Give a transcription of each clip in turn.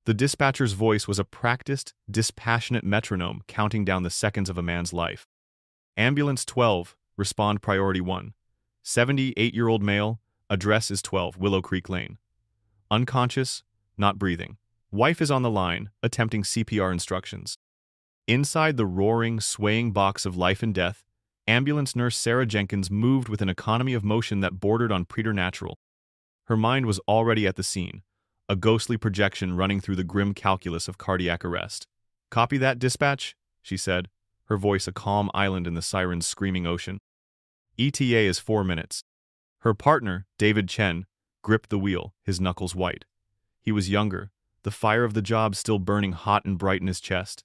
The dispatcher's voice was a practiced, dispassionate metronome counting down the seconds of a man's life. Ambulance 12, respond priority 1. 78-year-old male, address is 12 Willow Creek Lane. Unconscious, not breathing. Wife is on the line, attempting CPR instructions. Inside the roaring, swaying box of life and death, ambulance nurse Sarah Jenkins moved with an economy of motion that bordered on preternatural. Her mind was already at the scene, a ghostly projection running through the grim calculus of cardiac arrest. "Copy that, dispatch," she said, her voice a calm island in the siren's screaming ocean. "ETA is 4 minutes. Her partner, David Chen, gripped the wheel, his knuckles white. He was younger, the fire of the job still burning hot and bright in his chest.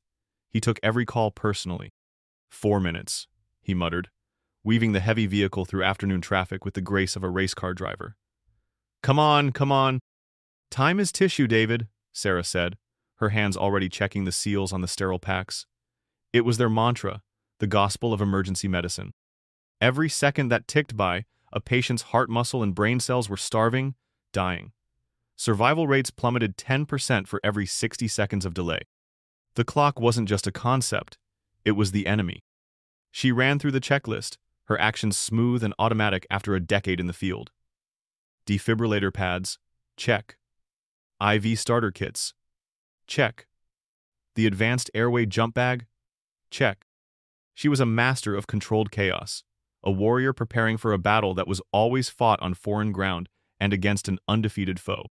He took every call personally. 4 minutes, he muttered, weaving the heavy vehicle through afternoon traffic with the grace of a race car driver. Come on, come on. Time is tissue, David, Sarah said, her hands already checking the seals on the sterile packs. It was their mantra, the gospel of emergency medicine. Every second that ticked by, a patient's heart muscle and brain cells were starving, dying. Survival rates plummeted 10% for every 60 seconds of delay. The clock wasn't just a concept, it was the enemy. She ran through the checklist, her actions smooth and automatic after a decade in the field. Defibrillator pads, check. IV starter kits, check. The advanced airway jump bag, check. She was a master of controlled chaos, a warrior preparing for a battle that was always fought on foreign ground and against an undefeated foe.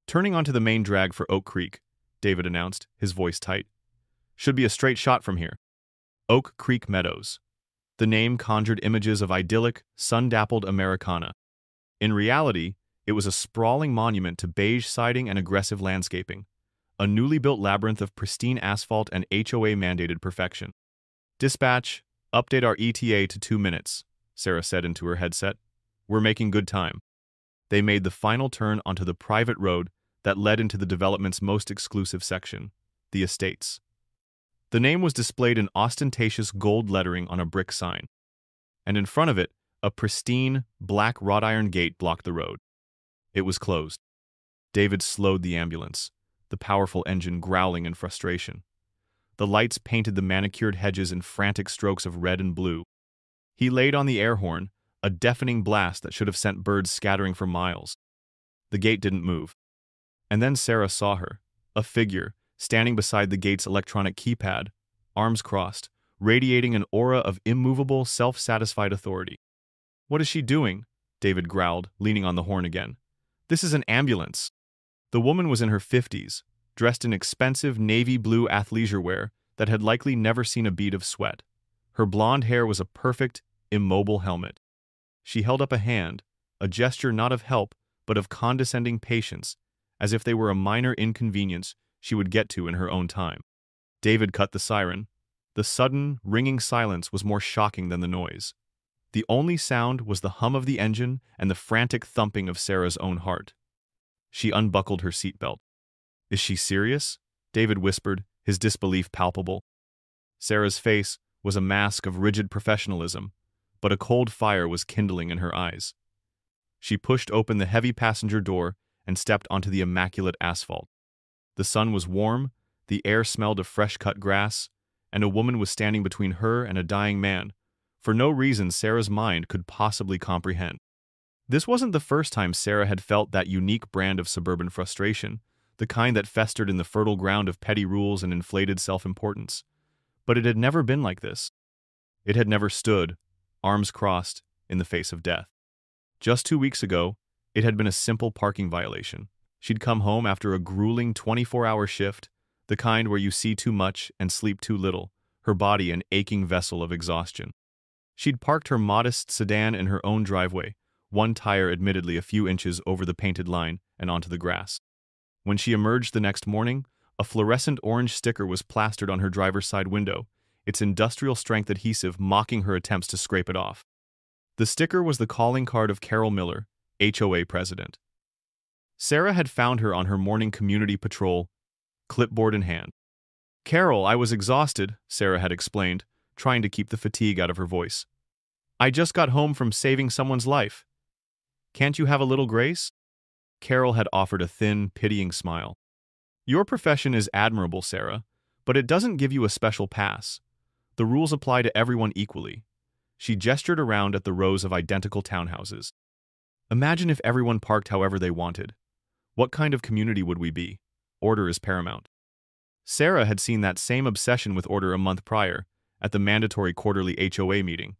Turning onto the main drag for Oak Creek, David announced, his voice tight. Should be a straight shot from here. Oak Creek Meadows. The name conjured images of idyllic, sun-dappled Americana. In reality, it was a sprawling monument to beige siding and aggressive landscaping, a newly built labyrinth of pristine asphalt and HOA-mandated perfection. Dispatch, update our ETA to 2 minutes, Sarah said into her headset. We're making good time. They made the final turn onto the private road that led into the development's most exclusive section, the estates. The name was displayed in ostentatious gold lettering on a brick sign, and in front of it, a pristine, black wrought iron gate blocked the road. It was closed. David slowed the ambulance, the powerful engine growling in frustration. The lights painted the manicured hedges in frantic strokes of red and blue. He laid on the air horn, a deafening blast that should have sent birds scattering for miles. The gate didn't move. And then Sarah saw her, a figure, standing beside the gate's electronic keypad, arms crossed, radiating an aura of immovable, self-satisfied authority. What is she doing? David growled, leaning on the horn again. This is an ambulance. The woman was in her 50s, dressed in expensive navy blue athleisure wear that had likely never seen a bead of sweat. Her blonde hair was a perfect, immobile helmet. She held up a hand, a gesture not of help, but of condescending patience, as if they were a minor inconvenience she would get to in her own time. David cut the siren. The sudden, ringing silence was more shocking than the noise. The only sound was the hum of the engine and the frantic thumping of Sarah's own heart. She unbuckled her seatbelt. Is she serious? David whispered, his disbelief palpable. Sarah's face was a mask of rigid professionalism, but a cold fire was kindling in her eyes. She pushed open the heavy passenger door and stepped onto the immaculate asphalt. The sun was warm, the air smelled of fresh-cut grass, and a woman was standing between her and a dying man, for no reason Sarah's mind could possibly comprehend. This wasn't the first time Sarah had felt that unique brand of suburban frustration, the kind that festered in the fertile ground of petty rules and inflated self-importance. But it had never been like this. It had never stood, arms crossed, in the face of death. Just 2 weeks ago, it had been a simple parking violation. She'd come home after a grueling 24-hour shift, the kind where you see too much and sleep too little, her body an aching vessel of exhaustion. She'd parked her modest sedan in her own driveway, one tire admittedly a few inches over the painted line and onto the grass. When she emerged the next morning, a fluorescent orange sticker was plastered on her driver's side window, its industrial-strength adhesive mocking her attempts to scrape it off. The sticker was the calling card of Carol Miller, HOA president. Sarah had found her on her morning community patrol, clipboard in hand. Carol, I was exhausted, Sarah had explained, trying to keep the fatigue out of her voice. I just got home from saving someone's life. Can't you have a little grace? Carol had offered a thin, pitying smile. Your profession is admirable, Sarah, but it doesn't give you a special pass. The rules apply to everyone equally. She gestured around at the rows of identical townhouses. Imagine if everyone parked however they wanted. What kind of community would we be? Order is paramount. Sarah had seen that same obsession with order a month prior, at the mandatory quarterly HOA meeting.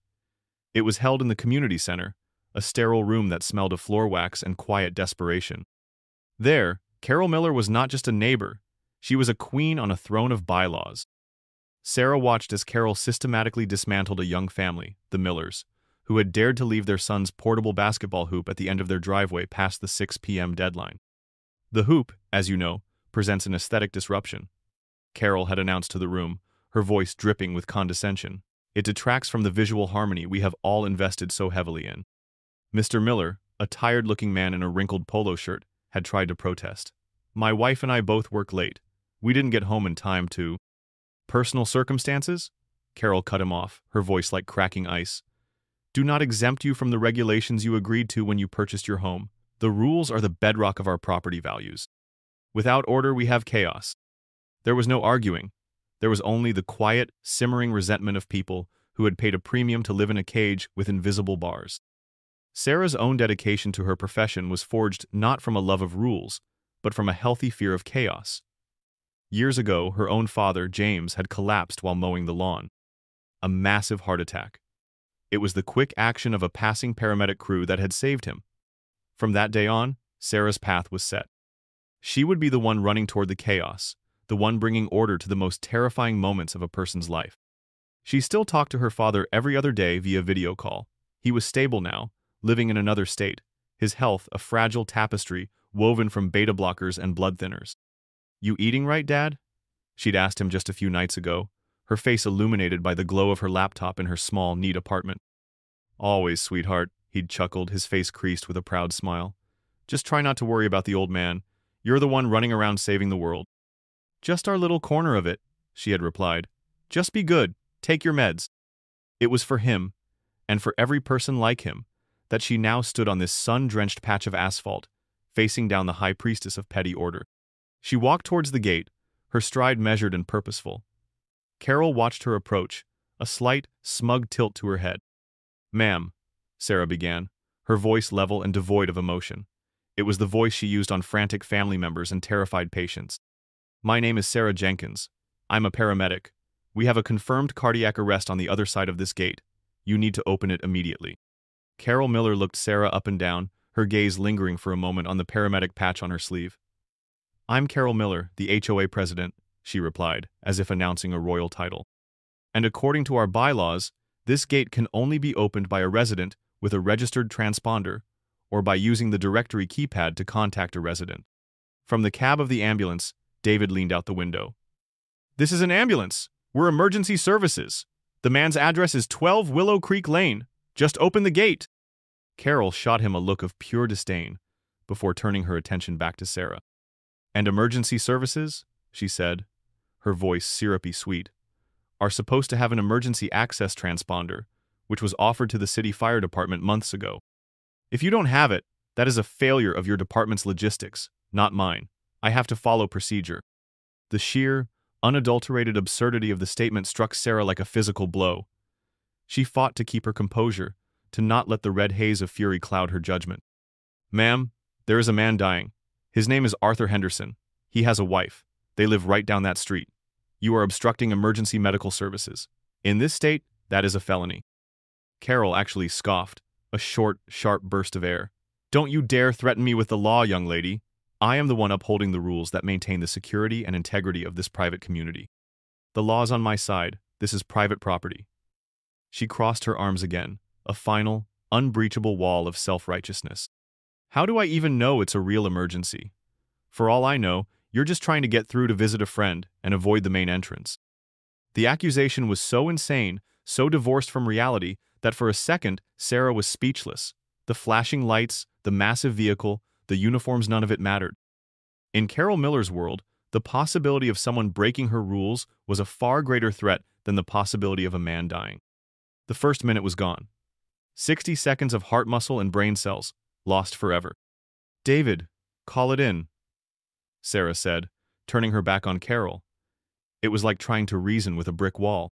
It was held in the community center, a sterile room that smelled of floor wax and quiet desperation. There, Carol Miller was not just a neighbor, she was a queen on a throne of bylaws. Sarah watched as Carol systematically dismantled a young family, the Millers, who had dared to leave their son's portable basketball hoop at the end of their driveway past the 6 p.m. deadline. The hoop, as you know, presents an aesthetic disruption, Carol had announced to the room, her voice dripping with condescension. It detracts from the visual harmony we have all invested so heavily in. Mr. Miller, a tired-looking man in a wrinkled polo shirt, had tried to protest. My wife and I both work late. We didn't get home in time to... Personal circumstances? Carol cut him off, her voice like cracking ice. Do not exempt you from the regulations you agreed to when you purchased your home. The rules are the bedrock of our property values. Without order, we have chaos. There was no arguing. There was only the quiet, simmering resentment of people who had paid a premium to live in a cage with invisible bars. Sarah's own dedication to her profession was forged not from a love of rules, but from a healthy fear of chaos. Years ago, her own father, James, had collapsed while mowing the lawn. A massive heart attack. It was the quick action of a passing paramedic crew that had saved him. From that day on, Sarah's path was set. She would be the one running toward the chaos, the one bringing order to the most terrifying moments of a person's life. She still talked to her father every other day via video call. He was stable now, living in another state, his health a fragile tapestry woven from beta blockers and blood thinners. You eating right, Dad? She'd asked him just a few nights ago, her face illuminated by the glow of her laptop in her small, neat apartment. Always, sweetheart, he'd chuckled, his face creased with a proud smile. Just try not to worry about the old man. You're the one running around saving the world. Just our little corner of it, she had replied. Just be good, take your meds. It was for him, and for every person like him, that she now stood on this sun-drenched patch of asphalt, facing down the high priestess of petty order. She walked towards the gate, her stride measured and purposeful. Carol watched her approach, a slight, smug tilt to her head. Ma'am, Sarah began, her voice level and devoid of emotion. It was the voice she used on frantic family members and terrified patients. My name is Sarah Jenkins. I'm a paramedic. We have a confirmed cardiac arrest on the other side of this gate. You need to open it immediately. Carol Miller looked Sarah up and down, her gaze lingering for a moment on the paramedic patch on her sleeve. I'm Carol Miller, the HOA president, she replied, as if announcing a royal title. And according to our bylaws, this gate can only be opened by a resident with a registered transponder, or by using the directory keypad to contact a resident. From the cab of the ambulance, David leaned out the window. This is an ambulance. We're emergency services. The man's address is 12 Willow Creek Lane. Just open the gate. Carol shot him a look of pure disdain before turning her attention back to Sarah. And emergency services, she said, her voice syrupy sweet, are supposed to have an emergency access transponder, which was offered to the city fire department months ago. If you don't have it, that is a failure of your department's logistics, not mine. I have to follow procedure. The sheer, unadulterated absurdity of the statement struck Sarah like a physical blow. She fought to keep her composure, to not let the red haze of fury cloud her judgment. Ma'am, there is a man dying. His name is Arthur Henderson. He has a wife. They live right down that street. You are obstructing emergency medical services. In this state, that is a felony. Carol actually scoffed, a short, sharp burst of air. Don't you dare threaten me with the law, young lady. I am the one upholding the rules that maintain the security and integrity of this private community. The law is on my side. This is private property. She crossed her arms again, a final, unbreachable wall of self-righteousness. How do I even know it's a real emergency? For all I know, you're just trying to get through to visit a friend and avoid the main entrance. The accusation was so insane, so divorced from reality, that for a second, Sarah was speechless. The flashing lights, the massive vehicle, the uniforms, none of it mattered. In Carol Miller's world, the possibility of someone breaking her rules was a far greater threat than the possibility of a man dying. The first minute was gone. 60 seconds of heart muscle and brain cells, lost forever. David, call it in, Sarah said, turning her back on Carol. It was like trying to reason with a brick wall.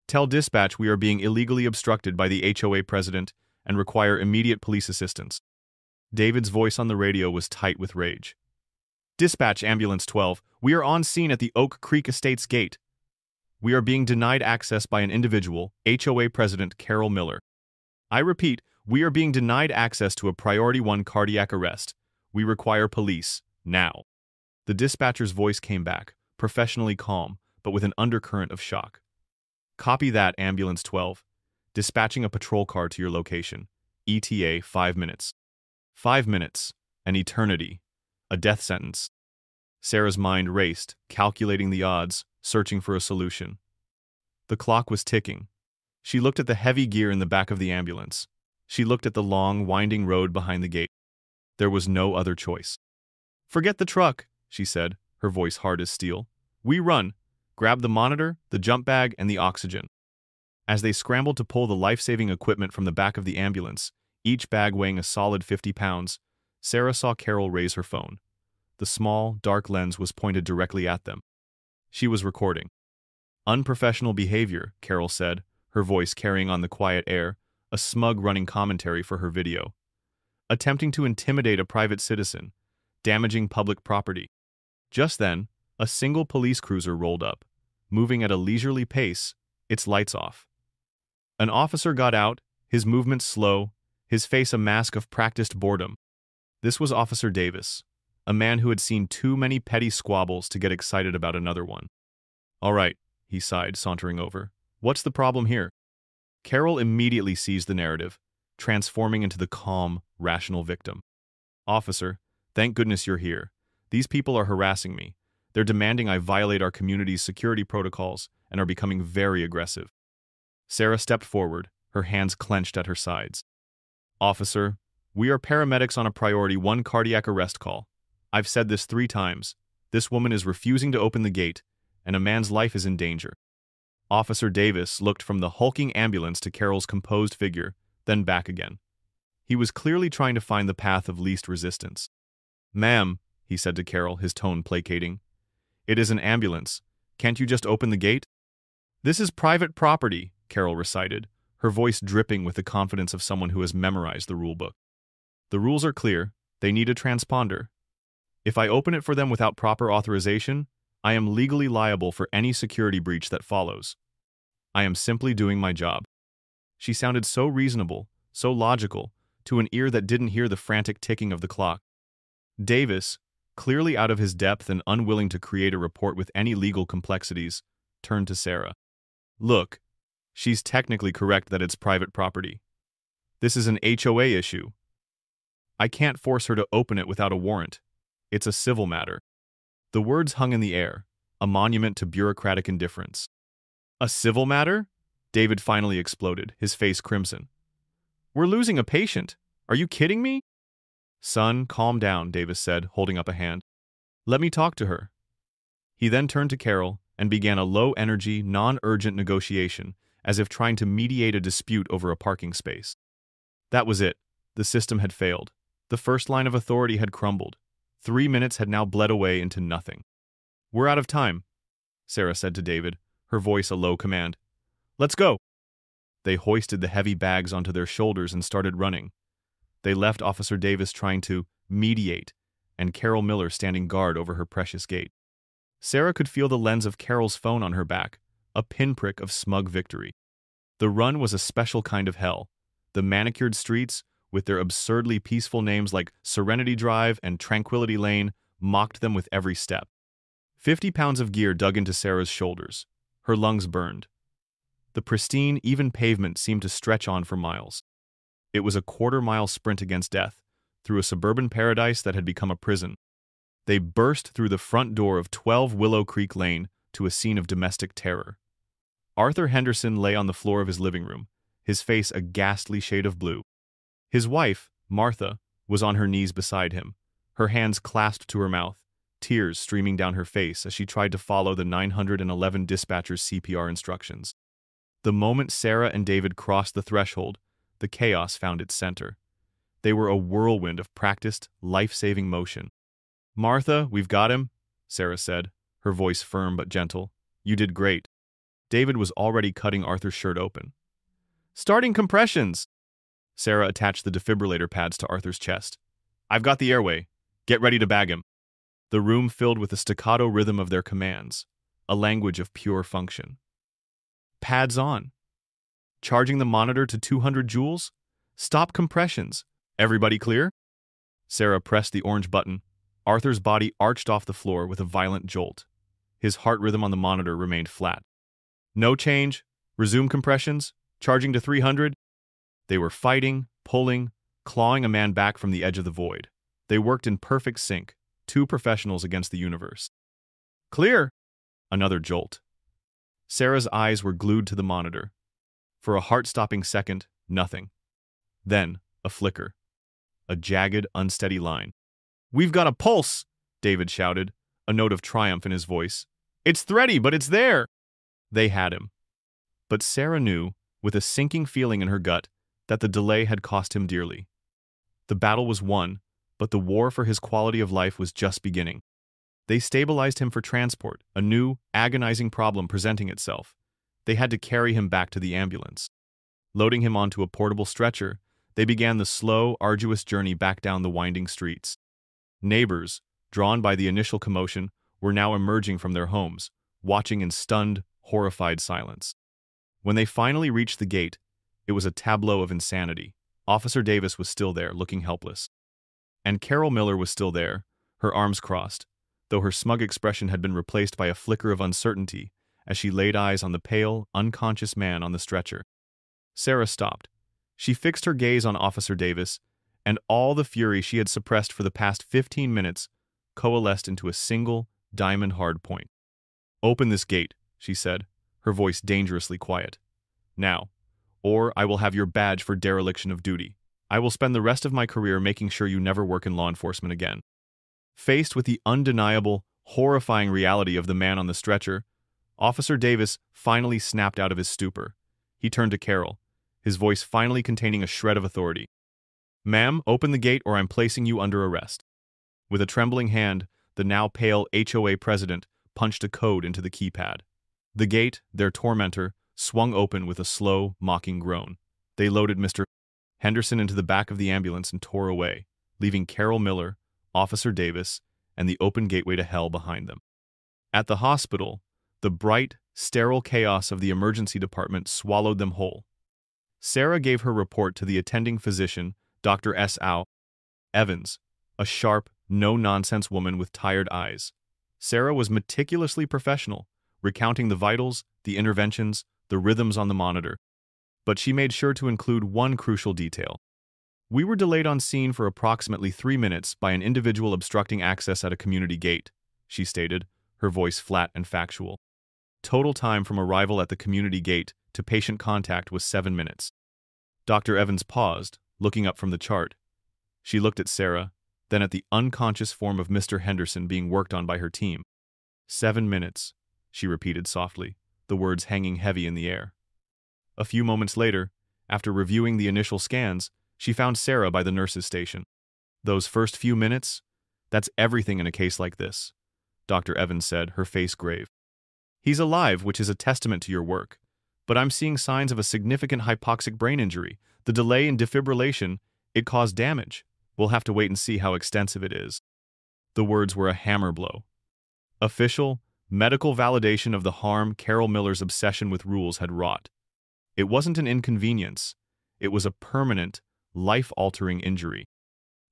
Tell dispatch we are being illegally obstructed by the HOA president and require immediate police assistance. David's voice on the radio was tight with rage. Dispatch Ambulance 12, we are on scene at the Oak Creek Estates gate. We are being denied access by an individual, HOA President Carol Miller. I repeat, we are being denied access to a Priority 1 cardiac arrest. We require police, now. The dispatcher's voice came back, professionally calm, but with an undercurrent of shock. Copy that, Ambulance 12. Dispatching a patrol car to your location. ETA 5 minutes. 5 minutes. An eternity. A death sentence. Sarah's mind raced, calculating the odds, searching for a solution. The clock was ticking. She looked at the heavy gear in the back of the ambulance. She looked at the long, winding road behind the gate. There was no other choice. Forget the truck, she said, her voice hard as steel. We run. Grab the monitor, the jump bag, and the oxygen. As they scrambled to pull the life-saving equipment from the back of the ambulance, each bag weighing a solid 50 pounds, Sarah saw Carol raise her phone. The small, dark lens was pointed directly at them. She was recording. Unprofessional behavior, Carol said, her voice carrying on the quiet air, a smug running commentary for her video. Attempting to intimidate a private citizen, damaging public property. Just then, a single police cruiser rolled up, moving at a leisurely pace, its lights off. An officer got out, his movements slow, his face a mask of practiced boredom. This was Officer Davis, a man who had seen too many petty squabbles to get excited about another one. All right, he sighed, sauntering over. What's the problem here? Carol immediately seized the narrative, transforming into the calm, rational victim. Officer, thank goodness you're here. These people are harassing me. They're demanding I violate our community's security protocols and are becoming very aggressive. Sarah stepped forward, her hands clenched at her sides. Officer, we are paramedics on a Priority 1 cardiac arrest call. I've said this 3 times. This woman is refusing to open the gate, and a man's life is in danger. Officer Davis looked from the hulking ambulance to Carol's composed figure, then back again. He was clearly trying to find the path of least resistance. Ma'am, he said to Carol, his tone placating. It is an ambulance. Can't you just open the gate? This is private property, Carol recited, her voice dripping with the confidence of someone who has memorized the rulebook. The rules are clear. They need a transponder. If I open it for them without proper authorization, I am legally liable for any security breach that follows. I am simply doing my job. She sounded so reasonable, so logical, to an ear that didn't hear the frantic ticking of the clock. Davis, clearly out of his depth and unwilling to create a report with any legal complexities, turned to Sarah. Look, she's technically correct that it's private property. This is an HOA issue. I can't force her to open it without a warrant. It's a civil matter. The words hung in the air, a monument to bureaucratic indifference. A civil matter? David finally exploded, his face crimson. We're losing a patient. Are you kidding me? Son, calm down, Davis said, holding up a hand. Let me talk to her. He then turned to Carol and began a low-energy, non-urgent negotiation, as if trying to mediate a dispute over a parking space. That was it. The system had failed. The first line of authority had crumbled. 3 minutes had now bled away into nothing. We're out of time, Sarah said to David, her voice a low command. Let's go. They hoisted the heavy bags onto their shoulders and started running. They left Officer Davis trying to mediate and Carol Miller standing guard over her precious gate. Sarah could feel the lens of Carol's phone on her back, a pinprick of smug victory. The run was a special kind of hell. The manicured streets, with their absurdly peaceful names like Serenity Drive and Tranquility Lane, mocked them with every step. 50 pounds of gear dug into Sarah's shoulders. Her lungs burned. The pristine, even pavement seemed to stretch on for miles. It was a quarter-mile sprint against death, through a suburban paradise that had become a prison. They burst through the front door of 12 Willow Creek Lane to a scene of domestic terror. Arthur Henderson lay on the floor of his living room, his face a ghastly shade of blue. His wife, Martha, was on her knees beside him, her hands clasped to her mouth, tears streaming down her face as she tried to follow the 911 dispatcher's CPR instructions. The moment Sarah and David crossed the threshold, the chaos found its center. They were a whirlwind of practiced, life-saving motion. Martha, we've got him, Sarah said, her voice firm but gentle. "You did great." David was already cutting Arthur's shirt open. "Starting compressions!" Sarah attached the defibrillator pads to Arthur's chest. "I've got the airway. Get ready to bag him." The room filled with the staccato rhythm of their commands, a language of pure function. "Pads on. Charging the monitor to 200 joules. Stop compressions. Everybody clear?" Sarah pressed the orange button. Arthur's body arched off the floor with a violent jolt. His heart rhythm on the monitor remained flat. "No change. Resume compressions. Charging to 300. They were fighting, pulling, clawing a man back from the edge of the void. They worked in perfect sync, two professionals against the universe. "Clear!" Another jolt. Sarah's eyes were glued to the monitor. For a heart-stopping second, nothing. Then, a flicker. A jagged, unsteady line. "We've got a pulse!" David shouted, a note of triumph in his voice. "It's thready, but it's there!" They had him. But Sarah knew, with a sinking feeling in her gut, that the delay had cost him dearly. The battle was won, but the war for his quality of life was just beginning. They stabilized him for transport, a new, agonizing problem presenting itself. They had to carry him back to the ambulance. Loading him onto a portable stretcher, they began the slow, arduous journey back down the winding streets. Neighbors, drawn by the initial commotion, were now emerging from their homes, watching in stunned, horrified silence. When they finally reached the gate, it was a tableau of insanity. Officer Davis was still there, looking helpless. And Carol Miller was still there, her arms crossed, though her smug expression had been replaced by a flicker of uncertainty as she laid eyes on the pale, unconscious man on the stretcher. Sarah stopped. She fixed her gaze on Officer Davis, and all the fury she had suppressed for the past 15 minutes coalesced into a single, diamond-hard point. "Open this gate," she said, her voice dangerously quiet. "Now, or I will have your badge for dereliction of duty. I will spend the rest of my career making sure you never work in law enforcement again." Faced with the undeniable, horrifying reality of the man on the stretcher, Officer Davis finally snapped out of his stupor. He turned to Carol, his voice finally containing a shred of authority. "Ma'am, open the gate or I'm placing you under arrest." With a trembling hand, the now pale HOA president punched a code into the keypad. The gate, their tormentor, swung open with a slow, mocking groan. They loaded Mr. Henderson into the back of the ambulance and tore away, leaving Carol Miller, Officer Davis, and the open gateway to hell behind them. At the hospital, the bright, sterile chaos of the emergency department swallowed them whole. Sarah gave her report to the attending physician, Dr. S. Evans, a sharp, no-nonsense woman with tired eyes. Sarah was meticulously professional, recounting the vitals, the interventions, the rhythms on the monitor. But she made sure to include one crucial detail. "We were delayed on scene for approximately 3 minutes by an individual obstructing access at a community gate," she stated, her voice flat and factual. Total time from arrival at the community gate to patient contact was 7 minutes. Dr. Evans paused, looking up from the chart. She looked at Sarah, then at the unconscious form of Mr. Henderson being worked on by her team. 7 minutes, she repeated softly, the words hanging heavy in the air. A few moments later, after reviewing the initial scans, she found Sarah by the nurse's station. "Those first few minutes? That's everything in a case like this," Dr. Evans said, her face grave. "He's alive, which is a testament to your work. But I'm seeing signs of a significant hypoxic brain injury. The delay in defibrillation, it caused damage. We'll have to wait and see how extensive it is." The words were a hammer blow. Official, medical validation of the harm Carol Miller's obsession with rules had wrought. It wasn't an inconvenience. It was a permanent, life-altering injury.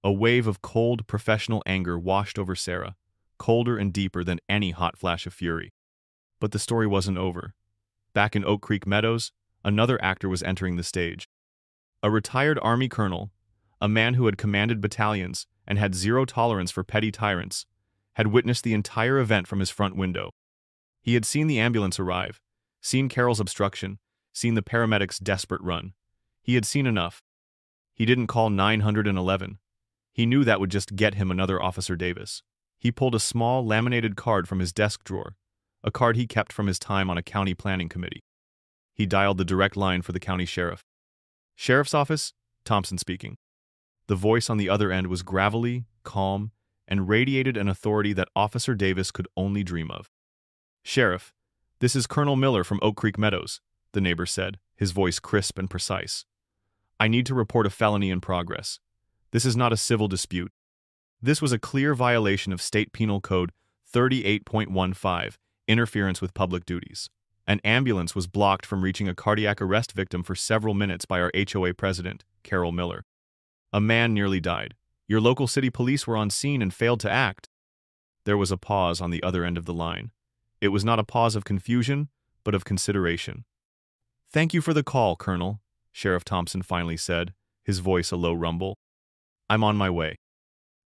A wave of cold, professional anger washed over Sarah, colder and deeper than any hot flash of fury. But the story wasn't over. Back in Oak Creek Meadows, another actor was entering the stage. A retired Army colonel, a man who had commanded battalions and had zero tolerance for petty tyrants, had witnessed the entire event from his front window. He had seen the ambulance arrive, seen Carol's obstruction, seen the paramedics' desperate run. He had seen enough. He didn't call 911. He knew that would just get him another Officer Davis. He pulled a small, laminated card from his desk drawer, a card he kept from his time on a county planning committee. He dialed the direct line for the county sheriff. "Sheriff's office? Thompson speaking." The voice on the other end was gravelly, calm, and radiated an authority that Officer Davis could only dream of. "Sheriff, this is Colonel Miller from Oak Creek Meadows," the neighbor said, his voice crisp and precise. "I need to report a felony in progress. This is not a civil dispute. This was a clear violation of State Penal Code 38.15, interference with public duties. An ambulance was blocked from reaching a cardiac arrest victim for several minutes by our HOA president, Carol Miller. A man nearly died. Your local city police were on scene and failed to act." There was a pause on the other end of the line. It was not a pause of confusion, but of consideration. "Thank you for the call, Colonel," Sheriff Thompson finally said, his voice a low rumble. "I'm on my way."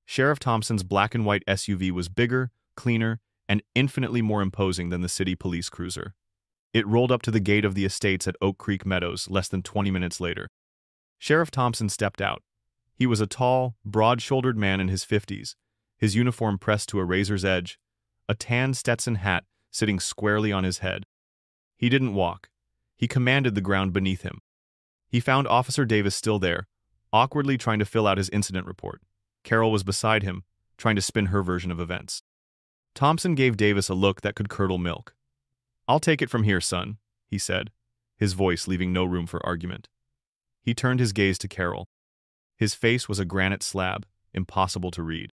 Sheriff Thompson's black and white SUV was bigger, cleaner, and infinitely more imposing than the city police cruiser. It rolled up to the gate of the estates at Oak Creek Meadows less than 20 minutes later. Sheriff Thompson stepped out. He was a tall, broad-shouldered man in his 50s, his uniform pressed to a razor's edge, a tan Stetson hat sitting squarely on his head. He didn't walk. He commanded the ground beneath him. He found Officer Davis still there, awkwardly trying to fill out his incident report. Carol was beside him, trying to spin her version of events. Thompson gave Davis a look that could curdle milk. "I'll take it from here, son," he said, his voice leaving no room for argument. He turned his gaze to Carol. His face was a granite slab, impossible to read.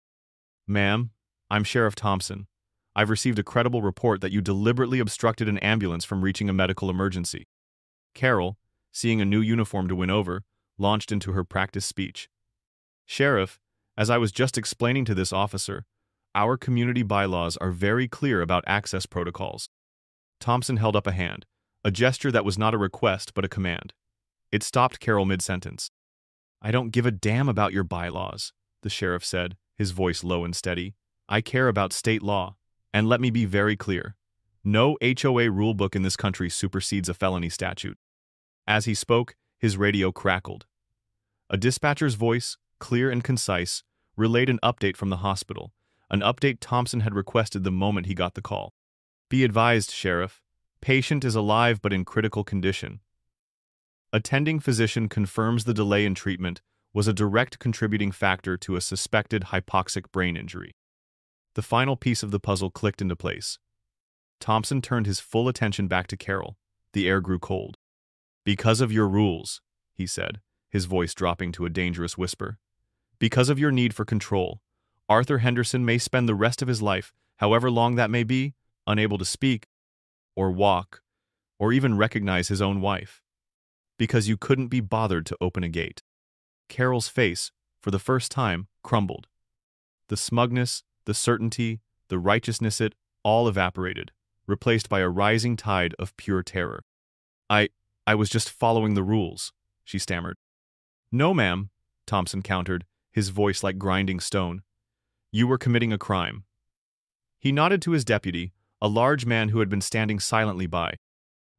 "Ma'am, I'm Sheriff Thompson. I've received a credible report that you deliberately obstructed an ambulance from reaching a medical emergency." Carol, seeing a new uniform to win over, launched into her practice speech. "Sheriff, as I was just explaining to this officer, our community bylaws are very clear about access protocols." Thompson held up a hand, a gesture that was not a request but a command. It stopped Carol mid-sentence. "I don't give a damn about your bylaws," the sheriff said, his voice low and steady. "I care about state law, and let me be very clear. No HOA rulebook in this country supersedes a felony statute." As he spoke, his radio crackled. A dispatcher's voice, clear and concise, relayed an update from the hospital, an update Thompson had requested the moment he got the call. "Be advised, Sheriff. Patient is alive but in critical condition. Attending physician confirms the delay in treatment was a direct contributing factor to a suspected hypoxic brain injury." The final piece of the puzzle clicked into place. Thompson turned his full attention back to Carol. The air grew cold. "Because of your rules," he said, his voice dropping to a dangerous whisper. "Because of your need for control, Arthur Henderson may spend the rest of his life, however long that may be, unable to speak, or walk, or even recognize his own wife. Because you couldn't be bothered to open a gate." Carol's face, for the first time, crumbled. The smugness, the certainty, the righteousness, it all evaporated, replaced by a rising tide of pure terror. I was just following the rules," she stammered. "No, ma'am," Thompson countered, his voice like grinding stone. "You were committing a crime." He nodded to his deputy, a large man who had been standing silently by.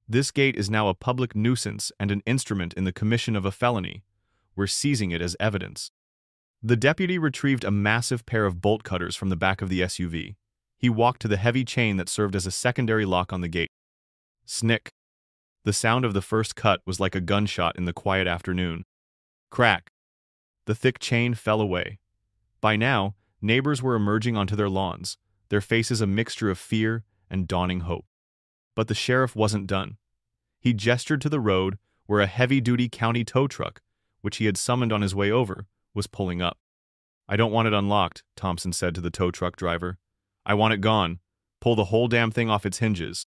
"This gate is now a public nuisance and an instrument in the commission of a felony. We're seizing it as evidence." The deputy retrieved a massive pair of bolt cutters from the back of the SUV. He walked to the heavy chain that served as a secondary lock on the gate. Snick. The sound of the first cut was like a gunshot in the quiet afternoon. Crack. The thick chain fell away. By now, neighbors were emerging onto their lawns, their faces a mixture of fear and dawning hope. But the sheriff wasn't done. He gestured to the road where a heavy-duty county tow truck, which he had summoned on his way over, was pulling up. "I don't want it unlocked," Thompson said to the tow truck driver. "I want it gone. Pull the whole damn thing off its hinges."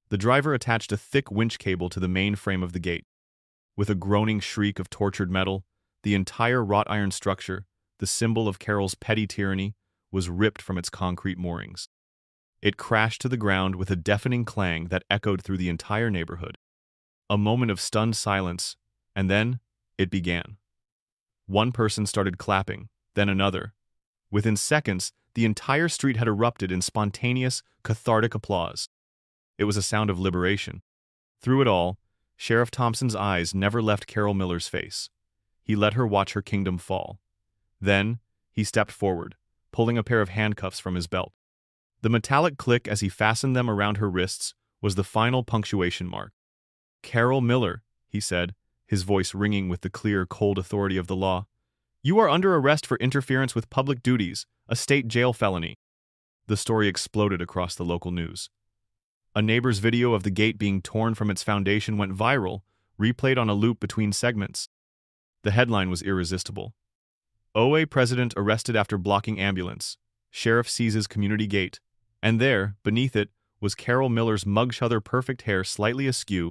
The driver attached a thick winch cable to the main frame of the gate. With a groaning shriek of tortured metal, the entire wrought iron structure, the symbol of Carol's petty tyranny, was ripped from its concrete moorings. It crashed to the ground with a deafening clang that echoed through the entire neighborhood. A moment of stunned silence, and then it began. One person started clapping, then another. Within seconds, the entire street had erupted in spontaneous, cathartic applause. It was a sound of liberation. Through it all, Sheriff Thompson's eyes never left Carol Miller's face. He let her watch her kingdom fall. Then, he stepped forward, pulling a pair of handcuffs from his belt. The metallic click as he fastened them around her wrists was the final punctuation mark. "Carol Miller," he said, his voice ringing with the clear, cold authority of the law. You are under arrest for interference with public duties, a state jail felony. The story exploded across the local news. A neighbor's video of the gate being torn from its foundation went viral, replayed on a loop between segments. The headline was irresistible. OA president arrested after blocking ambulance. Sheriff seizes community gate. And there, beneath it, was Carol Miller's mugshot, her perfect hair slightly askew,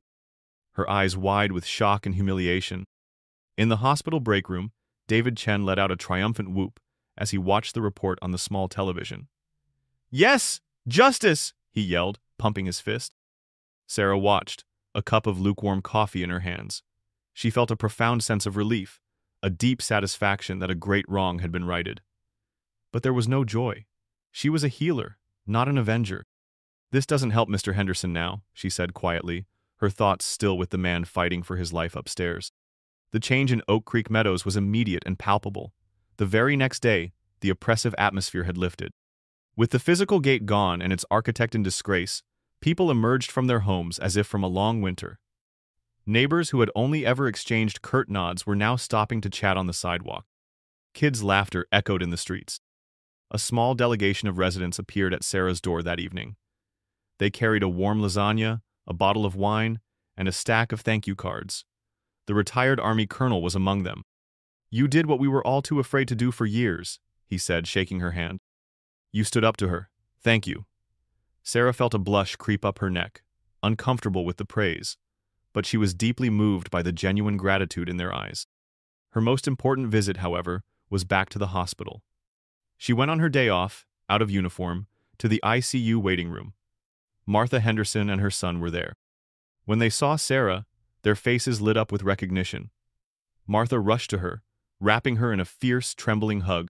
her eyes wide with shock and humiliation. In the hospital break room, David Chen let out a triumphant whoop as he watched the report on the small television. "Yes! Justice!" he yelled, pumping his fist. Sarah watched, a cup of lukewarm coffee in her hands. She felt a profound sense of relief, a deep satisfaction that a great wrong had been righted. But there was no joy. She was a healer, not an avenger. "This doesn't help Mr. Henderson now," she said quietly, her thoughts still with the man fighting for his life upstairs. The change in Oak Creek Meadows was immediate and palpable. The very next day, the oppressive atmosphere had lifted. With the physical gate gone and its architect in disgrace, people emerged from their homes as if from a long winter. Neighbors who had only ever exchanged curt nods were now stopping to chat on the sidewalk. Kids' laughter echoed in the streets. A small delegation of residents appeared at Sarah's door that evening. They carried a warm lasagna, a bottle of wine, and a stack of thank you cards. The retired Army colonel was among them. "You did what we were all too afraid to do for years," he said, shaking her hand. "You stood up to her. Thank you." Sarah felt a blush creep up her neck, uncomfortable with the praise, but she was deeply moved by the genuine gratitude in their eyes. Her most important visit, however, was back to the hospital. She went on her day off, out of uniform, to the ICU waiting room. Martha Henderson and her son were there. When they saw Sarah, their faces lit up with recognition. Martha rushed to her, wrapping her in a fierce, trembling hug.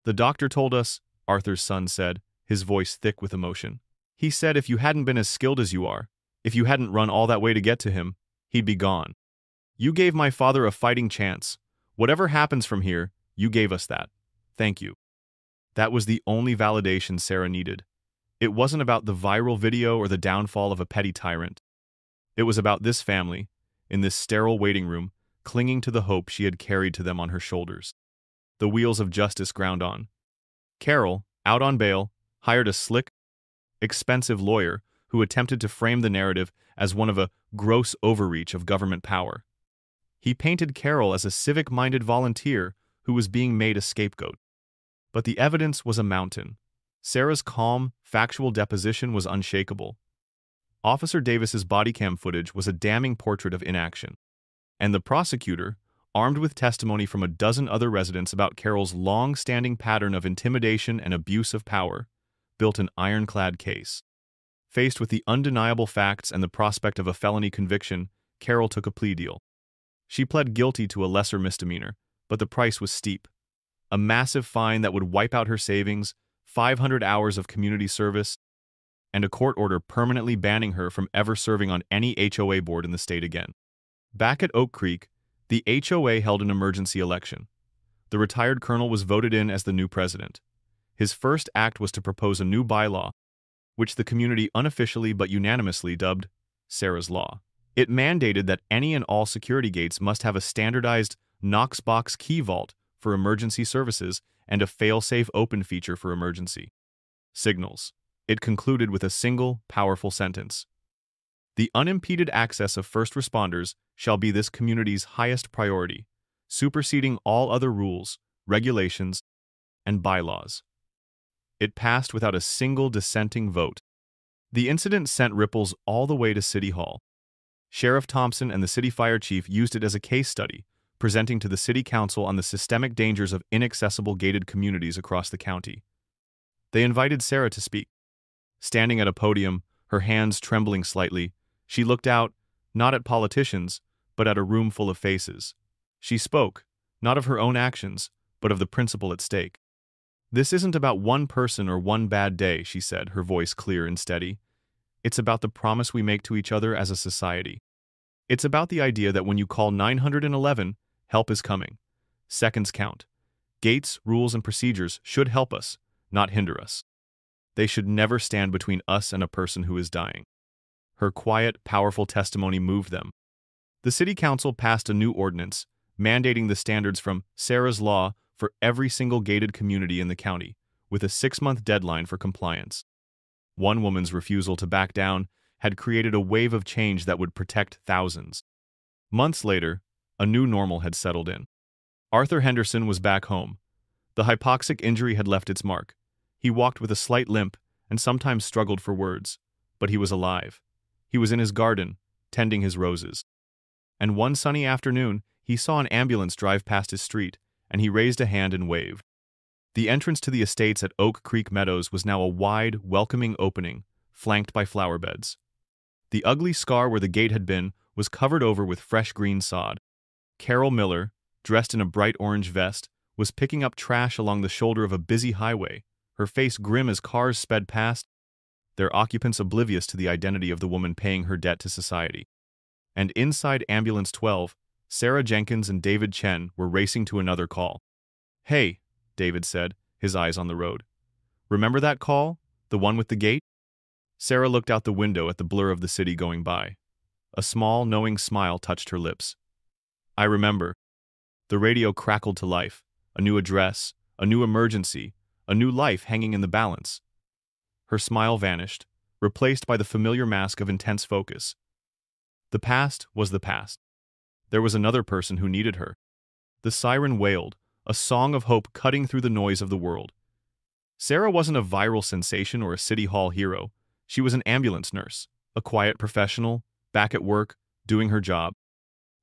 "The doctor told us," Arthur's son said, his voice thick with emotion. "He said if you hadn't been as skilled as you are, if you hadn't run all that way to get to him, he'd be gone. You gave my father a fighting chance. Whatever happens from here, you gave us that. Thank you." That was the only validation Sarah needed. It wasn't about the viral video or the downfall of a petty tyrant. It was about this family, in this sterile waiting room, clinging to the hope she had carried to them on her shoulders. The wheels of justice ground on. Carol, out on bail, hired a slick, expensive lawyer who attempted to frame the narrative as one of a gross overreach of government power. He painted Carol as a civic-minded volunteer who was being made a scapegoat. But the evidence was a mountain. Sarah's calm, factual deposition was unshakable. Officer Davis's body cam footage was a damning portrait of inaction. And the prosecutor, armed with testimony from a dozen other residents about Carol's long-standing pattern of intimidation and abuse of power, built an ironclad case. Faced with the undeniable facts and the prospect of a felony conviction, Carol took a plea deal. She pled guilty to a lesser misdemeanor, but the price was steep. A massive fine that would wipe out her savings, 500 hours of community service, and a court order permanently banning her from ever serving on any HOA board in the state again. Back at Oak Creek, the HOA held an emergency election. The retired colonel was voted in as the new president. His first act was to propose a new bylaw, which the community unofficially but unanimously dubbed Sarah's Law. It mandated that any and all security gates must have a standardized Knox-box key vault for emergency services and a fail-safe open feature for emergency signals. It concluded with a single, powerful sentence. "The unimpeded access of first responders shall be this community's highest priority, superseding all other rules, regulations, and bylaws." It passed without a single dissenting vote. The incident sent ripples all the way to City Hall. Sheriff Thompson and the city fire chief used it as a case study, presenting to the city council on the systemic dangers of inaccessible gated communities across the county. They invited Sarah to speak. Standing at a podium, her hands trembling slightly, she looked out, not at politicians, but at a room full of faces. She spoke, not of her own actions, but of the principle at stake. "This isn't about one person or one bad day," she said, her voice clear and steady. "It's about the promise we make to each other as a society. It's about the idea that when you call 911, help is coming. Seconds count. Gates, rules, and procedures should help us, not hinder us. They should never stand between us and a person who is dying." Her quiet, powerful testimony moved them. The city council passed a new ordinance, mandating the standards from Sarah's Law for every single gated community in the county, with a 6-month deadline for compliance. One woman's refusal to back down had created a wave of change that would protect thousands. Months later, a new normal had settled in. Arthur Henderson was back home. The hypoxic injury had left its mark. He walked with a slight limp and sometimes struggled for words, but he was alive. He was in his garden, tending his roses. And one sunny afternoon, he saw an ambulance drive past his street, and he raised a hand and waved. The entrance to the estates at Oak Creek Meadows was now a wide, welcoming opening, flanked by flower beds. The ugly scar where the gate had been was covered over with fresh green sod. Carol Miller, dressed in a bright orange vest, was picking up trash along the shoulder of a busy highway, her face grim as cars sped past, their occupants oblivious to the identity of the woman paying her debt to society. And inside Ambulance 12, Sarah Jenkins and David Chen were racing to another call. "Hey," David said, his eyes on the road. "Remember that call? The one with the gate?" Sarah looked out the window at the blur of the city going by. A small, knowing smile touched her lips. "I remember." The radio crackled to life. A new address, a new emergency, a new life hanging in the balance. Her smile vanished, replaced by the familiar mask of intense focus. The past was the past. There was another person who needed her. The siren wailed, a song of hope cutting through the noise of the world. Sarah wasn't a viral sensation or a city hall hero. She was an ambulance nurse, a quiet professional, back at work, doing her job.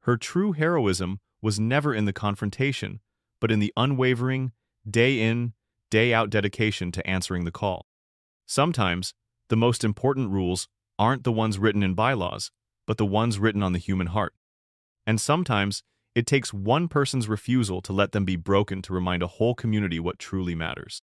Her true heroism was never in the confrontation, but in the unwavering, day-in, day-out dedication to answering the call. Sometimes, the most important rules aren't the ones written in bylaws, but the ones written on the human heart. And sometimes, it takes one person's refusal to let them be broken to remind a whole community what truly matters.